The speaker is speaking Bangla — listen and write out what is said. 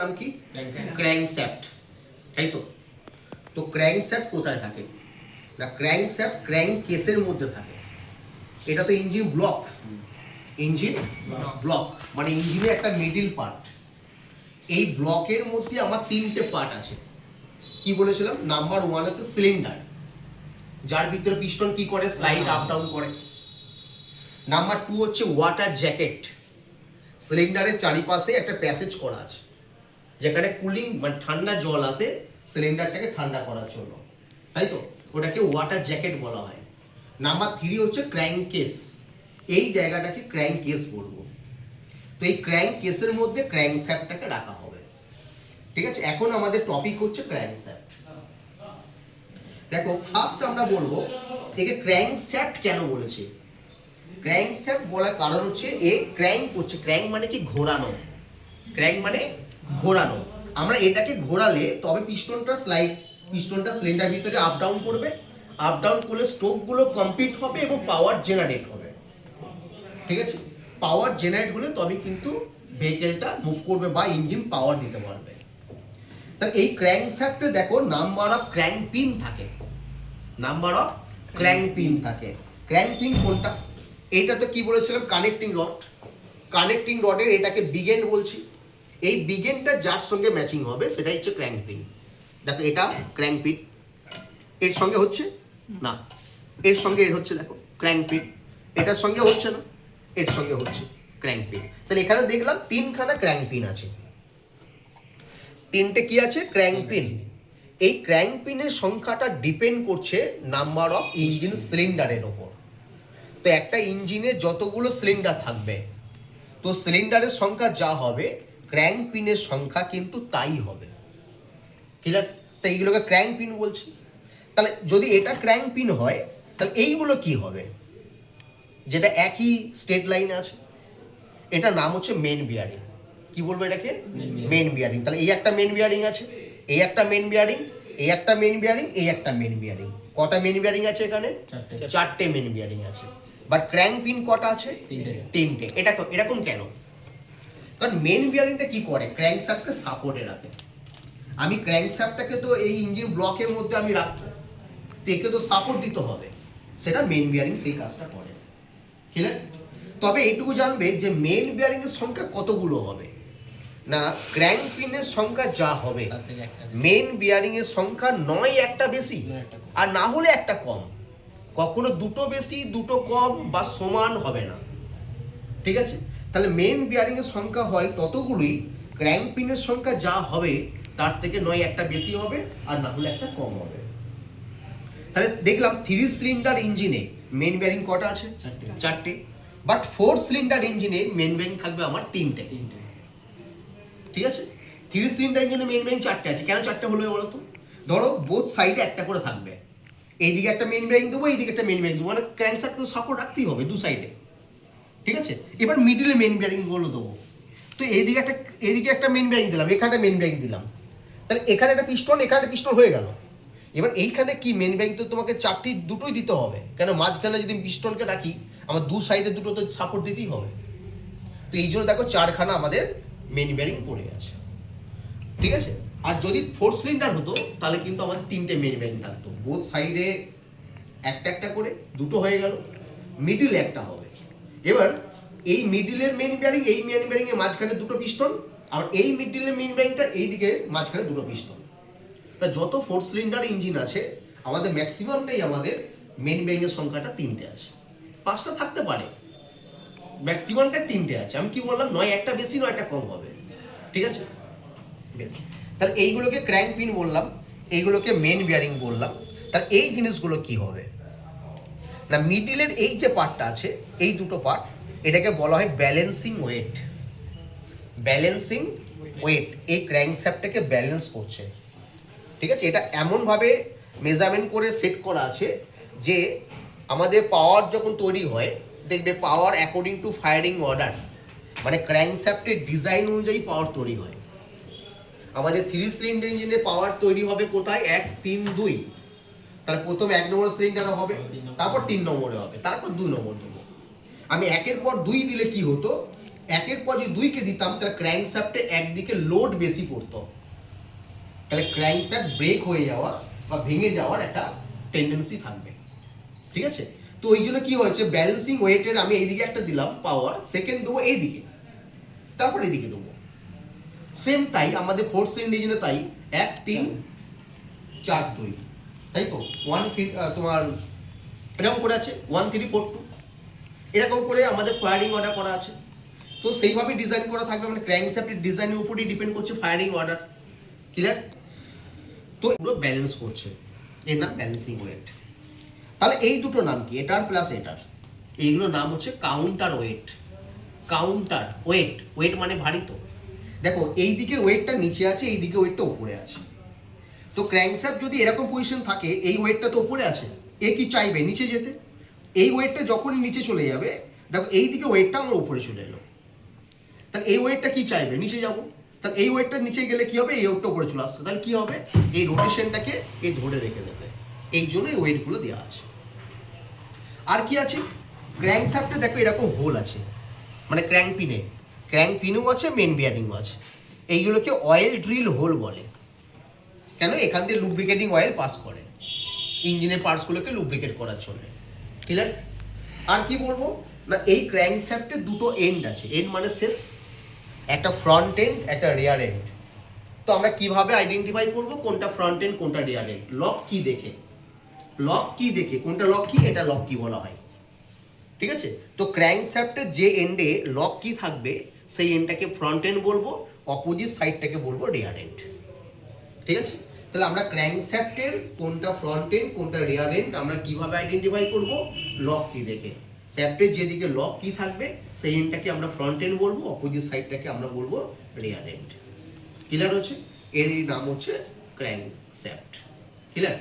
নাম কি? ক্র্যাঙ্কশ্যাফট, তাই তো? তো ক্র্যাঙ্কশ্যাফট কোথায় থাকে না? ক্র্যাঙ্কশ্যাফট ক্র্যাঙ্ক কেসের মধ্যে থাকে। এটা তো ইঞ্জিন ব্লক, ইঞ্জিন ব্লক মানে ইঞ্জিনের একটা মিডল পার্ট। এই ব্লকের মধ্যে আমার তিনটে পার্ট আছে। কি বলেছিলাম? নাম্বার ওয়ান হচ্ছে সিলিন্ডার, যার ভিতরে পিস্টন কি করে, স্লাইড আপ ডাউন করে। নাম্বার টু হচ্ছে ওয়াটার জ্যাকেট, সিলিন্ডারের চারিপাশে একটা প্যাসেজ করা আছে যেখানে কুলিং মানে ঠান্ডা জল আসে সিলিন্ডারটাকে ঠান্ডা করার জন্য, তাই তো? ওটাকে ওয়াটার জ্যাকেট বলা হয়। নাম্বার থ্রি হচ্ছে ক্র্যাঙ্ক কেস, এই জায়গাটাকে ক্র্যাঙ্ক কেস বলবো। তো এই ক্র্যাঙ্ক কেসের মধ্যে ক্র্যাঙ্কশ্যাফটটাকে রাখা হবে, ঠিক আছে? এখন আমাদের টপিক হচ্ছে ক্র্যাঙ্কশ্যাফট। দেখো, ফার্স্ট আমরা বলবো একে ক্র্যাঙ্কশ্যাফট কেন বলেছে। ক্র্যাঙ্কশ্যাফট বলার কারণ হচ্ছে এ ক্র্যাঙ্ক করছে। ক্র্যাঙ্ক মানে কি? ঘোরানো। ক্র্যাঙ্ক মানে ঘোরানো। আমরা এটাকে ঘোরালে তবে পিস্টনটা সিলিন্ডার ভিতরে আপ ডাউন করবে। আপ ডাউন করলে স্ট্রোকগুলো কমপ্লিট হবে এবং পাওয়ার জেনারেট হবে, ঠিক আছে? পাওয়ার জেনারেট হলে তবে কিন্তু ভেহিকেলটা মুভ করবে বা ইঞ্জিন পাওয়ার দিতে পারবে। তা এই ক্র্যাঙ্কশ্যাফটে দেখো নাম্বার অফ ক্র্যাঙ্ক পিন থাকে, নাম্বার অফ ক্র্যাঙ্ক পিন থাকে। ক্র্যাঙ্ক পিন কোনটা? এইটা তো কি বলেছিলাম? Connecting rod. কানেক্টিং রডের এটাকে বিগ এন্ড বলছি। এই বিগ এন্ডটা যার সঙ্গে ম্যাচিং হবে সেটাই হচ্ছে ক্র্যাঙ্ক পিন। দেখো, এটা ক্র্যাঙ্ক পিন, এর সঙ্গে হচ্ছে না, এর সঙ্গে এর হচ্ছে, দেখো ক্র্যাঙ্ক পিন। এটার সঙ্গে হচ্ছে না, এর সঙ্গে হচ্ছে ক্র্যাঙ্ক পিন। তাহলে এখানে দেখলাম তিনখানা ক্র্যাঙ্ক পিন আছে। তিনটে কি আছে? Crank pin. এই ক্র্যাঙ্ক পিনের সংখ্যাটা ডিপেন্ড করছে নাম্বার অফ ইঞ্জিন সিলিন্ডারের ওপর। তো একটা ইঞ্জিনে যতগুলো সিলিন্ডার থাকবে, তো সিলিন্ডারের সংখ্যা যা হবে ক্র্যাঙ্ক পিনের সংখ্যা কিন্তু তাই হবে। ক্লিয়ার? তো এইগুলোকে ক্র্যাঙ্ক পিন বলছি। তাহলে যদি এটা ক্র্যাঙ্ক পিন হয় তাহলে এইগুলো কি হবে? যেটা একই স্ট্রেট লাইনে আছে, এটা নাম হচ্ছে মেন বিয়ারিং। কি বলবো এটাকে? Main bearing. তাহলে এই একটা মেন বিয়ারিং আছে, এই একটা মেন বিয়ারিং, এই একটা মেন বিয়ারিং, এই একটা মেন বিয়ারিং। কটা মেন বিয়ারিং আছে এখানে? চারটে মেন বিয়ারিং আছে। বাট ক্র্যাঙ্ক পিন কটা আছে? তিনটে। এটা এরকম কেন? কারণ মেন বিয়ারিংটা কি করে? ক্র্যাঙ্কশ্যাফটকে সাপোর্টে রাখে। আমি ক্র্যাঙ্কশ্যাফটটাকে তো এই ইঞ্জিন ব্লকের মধ্যে আমি রাখবো, তো একে তো সাপোর্ট দিতে হবে, সেটা মেন বিয়ারিং সেই কাজটা করে। ক্লিয়ার? তবে এইটুকু জানবে যে মেন বিয়ারিং এর সংখ্যা কতগুলো হবে না, ক্র্যাঙ্ক পিনের সংখ্যা যা হবে মেন বিয়ারিং এর সংখ্যা নয় একটা বেশি আর না হলে একটা কম। কখনো দুটো বেশি দুটো কম বা সমান হবে না, ঠিক আছে? তাহলে মেন বিয়ারিং এর সংখ্যা হয় ততগুলোই, ক্র্যাঙ্ক পিনের সংখ্যা যা হবে তার থেকে নয় একটা বেশি হবে আর না হলে একটা কম হবে। তাহলে দেখলাম 3 সিলিন্ডার ইঞ্জিনে মেন বিয়ারিং কটা আছে? চারটে। বাট 4 সিলিন্ডার ইঞ্জিনে মেন বিয়ারিং থাকবে আমার তিনটে, ঠিক আছে? 3 সিলিন্ডার ইঞ্জিনে মেন বিয়ারিং চারটে আছে। কেন চারটে হলো বলো তো? ধরো বোথ সাইডে একটা করে থাকবে, এইদিকে একটা মেন বিয়ারিং দেবো, এইদিকে একটা মেন বিয়ারিং দেবো, মানে ক্র্যাঙ্কশ্যাফট তো সাপোর্ট রাখতেই হবে দু সাইডে, ঠিক আছে? এবার মিডিলে মেন বিয়ারিং গুলো দেবো। তো এইদিকে একটা মেন বিয়ারিং দিলাম, এখানে মেন বিয়ারিং দিলাম, তাহলে এখানে একটা পিস্টন, এখানে একটা পিস্টন হয়ে গেল। এবার এইখানে কি মেন বিয়ারিং তো তোমাকে চারটি দুটোই দিতে হবে, কেন মাঝখানে যদি পিস্টনকে রাখি আমার দু সাইডে দুটো তো সাপোর্ট দিতেই হবে। তো এই জন্য দেখো চারখানা আমাদের মেন বিয়ারিং পড়ে আছে, ঠিক আছে? আর যদি 4 সিলিন্ডার হতো তাহলে কিন্তু আমাদের তিনটে মেন বিয়ারিং থাকতো, বোথ সাইডে একটা একটা করে, দুটো হয়ে গেল, মিডিলে একটা হবে। এবার এই মিডিলের মেন বিয়ারিং, এই মেন বিয়ারিং এর মাঝখানে দুটো পিস্টন, আর এই মিডিলের মেন বিয়ারিংটা এইদিকে মাঝখানে দুটো পিস্টন। তা যত 4 সিলিন্ডার ইঞ্জিন আছে আমাদের ম্যাক্সিমামটাই আমাদের মেন বিয়ারিং এর সংখ্যাটা তিনটে আছে। পাঁচটা থাকতে পারে, ম্যাক্সিমামটা তিনটে আছে। আমি কি বললাম? নয় একটা বেশি নয় একটা কম হবে, ঠিক আছে? বেশ, তাহলে এইগুলোকে ক্র্যাঙ্ক পিন বললাম, এইগুলোকে মেন বিয়ারিং বললাম। তাহলে এই জিনিসগুলো কি হবে না, মিডিলের এই যে পার্টটা আছে, এই দুটো পার্ট, এটাকে বলা হয় ব্যালেন্সিং ওয়েট। ব্যালেন্সিং ওয়েট এই ক্র্যাঙ্কশ্যাফটটাকে ব্যালেন্স করছে, ঠিক আছে? এটা এমনভাবে মেজারমেন্ট করে সেট করা আছে যে আমাদের পাওয়ার যখন তৈরি হয়, দেখবে পাওয়ার অ্যাকর্ডিং টু ফায়ারিং অর্ডার, মানে ক্র্যাঙ্কশ্যাফটের ডিজাইন অনুযায়ী পাওয়ার তৈরি হয়। আমাদের 3 সিলিন্ডার ইঞ্জিনে পাওয়ার তৈরি হবে কোথায়? 1 3 2। তাহলে প্রথম 1 নম্বর সিলিন্ডারে হবে, তারপর 3 নম্বরে হবে, তারপর 2 নম্বর দেবো। আমি 1-এর পর 2 দিলে কি হতো? একের পর যদি 2 কে দিতাম তাহলে ক্র্যাঙ্কশ্যাফটে একদিকে লোড বেশি পড়তো, তাহলে ক্র্যাঙ্কশ্যাফট ব্রেক হয়ে যাওয়ার বা ভেঙে যাওয়ার একটা টেন্ডেন্সি থাকবে। ঠিক আছে, তো ওই জন্য কি হয়েছে, ব্যালেন্সিং ওয়েটের আমি এইদিকে একটা দিলাম পাওয়ার, সেকেন্ড দেবো এইদিকে, তারপর এইদিকে দেবো। সেম তাই আমাদের 4 সিলিন্ডার ইঞ্জিনে তাই 1 3 4 2, তাই তো 1 ফিট তোমার এরকম করে আছে 1 3 4 2, এরকম করে আমাদের ফায়ারিং অর্ডার করা আছে। তো সেইভাবে ডিজাইন করা থাকবে, মানে ক্র্যাঙ্কশ্যাফটের ডিজাইনের উপরই ডিপেন্ড করছে ফায়ারিং অর্ডার। ক্লিয়ার? তো এগুলো ব্যালেন্স করছে, এর নাম ব্যালেন্সিং ওয়েট। তাহলে এই দুটো নাম কি, এটার প্লাস এটার, এইগুলোর নাম হচ্ছে counter weight. Counter weight, weight মানে ভারী। তো দেখো এই দিকের ওয়েটটা নিচে আছে, এই দিকে ওয়েটটা উপরে আছে। তো ক্র্যাঙ্কশ্যাফট যদি এরকম পজিশন থাকে, এই ওয়েটটা তো উপরে আছে, এ কি চাইবে নিচে যেতে, এই ওয়েটটা যখনই নিচে চলে যাবে, দেখো এই দিকে ওয়েটটা আমরা উপরে চলে এলো, তাহলে এই ওয়েটটা কি চাইবে নিচে যাব, তাহলে এই ওয়েটটা নিচে গেলে কি হবে, এই ওয়েটটা উপরে চলে আসছে, তাহলে কি হবে, এই রোটেশনটাকে এই ধরে রেখে দেবে, এই জন্য এই ওয়েটগুলো দেওয়া আছে। আর কি আছে, ক্র্যাঙ্কশ্যাফটে দেখো এরকম হোল আছে, মানে ক্র্যাঙ্ক পিনেও আছে, মেন বিয়ারিংও আছে, এইগুলোকে অয়েল ড্রিল হোল বলে। কেন, এখান দিয়ে লুব্রিকেটিং অয়েল পাস করে ইঞ্জিনের পার্টসগুলোকে লুব্রিকেট করার জন্য। ক্লিয়ার? আর কি বলবো না, এই ক্র্যাঙ্কশ্যাফটে দুটো এন্ড আছে, এন্ড মানে শেষ, একটা ফ্রন্ট এন্ড একটা রিয়ার এন্ড। তো আমরা কিভাবে আইডেন্টিফাই করব কোনটা ফ্রন্ট এন্ড কোনটা রিয়ার এন্ড, লক কি দেখে, লক কি দেখে কোনটা লক কি, এটা লক কি বলা হয়। ঠিক আছে, তো ক্র্যাঙ্কশ্যাফটের যে এন্ডে লক কি থাকবে সেই এন্ডটাকে ফ্রন্ট এন্ড বলবো, অপোজিট সাইডটাকে বলবো রিয়ার এন্ড। ঠিক আছে, তাহলে আমরা ক্র্যাঙ্কশ্যাফটের কোনটা ফ্রন্ট এন্ড কোনটা রিয়ার এন্ড আমরা কিভাবে আইডেন্টিফাই করব, লক কি দেখে। শ্যাফটের যেদিকে লক কি থাকবে সেই এন্ডটাকে আমরা ফ্রন্ট এন্ড বলবো, অপোজিট সাইডটাকে আমরা বলবো রিয়ার এন্ড। ক্লিয়ার হচ্ছে? এর নাম হচ্ছে ক্র্যাঙ্কশ্যাফট। ক্লিয়ার?